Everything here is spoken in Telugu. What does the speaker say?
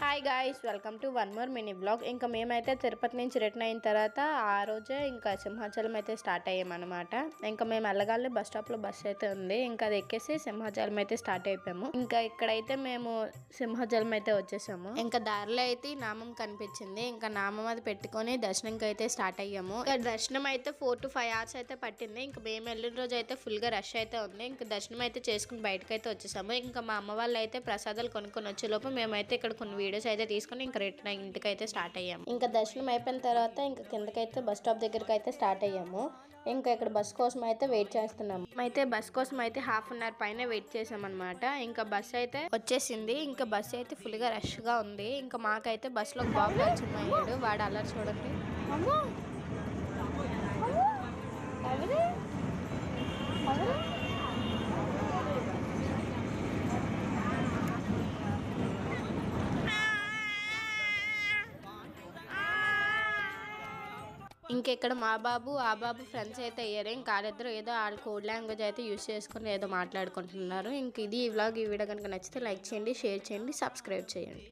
Hi guys, welcome to one more mini blog. ఇంకా మేమైతే తిరుపతి నుంచి రిటర్న్ అయిన తర్వాత ఆ రోజే ఇంకా సింహాచలం అయితే స్టార్ట్ అయ్యామన్నమాట. ఇంకా మేము వెళ్ళగానే బస్ స్టాప్లో బస్ అయితే ఉంది. ఇంకా అది ఎక్కేసి సింహాచలం అయితే స్టార్ట్ అయిపోయాము. ఇంకా ఇక్కడైతే మేము సింహాచలం అయితే వచ్చేసాము. ఇంకా దారిలో అయితే నామం కనిపించింది. ఇంకా నామం అది పెట్టుకొని దర్శనంకి అయితే స్టార్ట్ అయ్యాము. ఇంకా దర్శనం అయితే 4 to 5 hours అయితే పట్టింది. ఇంకా మేము వెళ్ళిన రోజు అయితే ఫుల్గా రష్ అయితే ఉంది. ఇంకా దర్శనం అయితే చేసుకుని బయటకు అయితే వచ్చేసాము. ఇంకా మా అమ్మ వాళ్ళు అయితే ప్రసాదాలు కొనుక్కొని వచ్చే లోపు మేమైతే ఇక్కడ కొన్ని వీడియోస్ అయితే తీసుకుని ఇంకా రిటర్న్ ఇంటికి అయితే స్టార్ట్ అయ్యాము. ఇంకా దర్శనం అయిపోయిన తర్వాత ఇంకా కిందకైతే బస్ స్టాప్ దగ్గరికి అయితే స్టార్ట్ అయ్యాము. ఇంకా ఇక్కడ బస్ కోసం అయితే వెయిట్ చేస్తున్నాము. అయితే బస్ కోసం అయితే హాఫ్ అన్ అవర్ పైన వెయిట్ చేసాం అనమాట. ఇంకా బస్ అయితే వచ్చేసింది. ఇంకా బస్ అయితే ఫుల్ గా రష్ గా ఉంది. ఇంకా మాకైతే బస్ లో బాబు పరిచయం అయ్యాడు. వాడు అల్లరి చూడండి. ఇంకెక్కడ మా బాబు ఆ బాబు ఫ్రెండ్స్ అయితే అయ్యారు. ఇంకా వాళ్ళిద్దరు ఏదో వాళ్ళ కోడ్ లాంగ్వేజ్ అయితే యూజ్ చేసుకుని ఏదో మాట్లాడుకుంటున్నారు. ఇంక ఇది ఈ వ్లాగ్. ఈ వీడియో కనుక నచ్చితే లైక్ చేయండి, షేర్ చేయండి, సబ్స్క్రైబ్ చేయండి.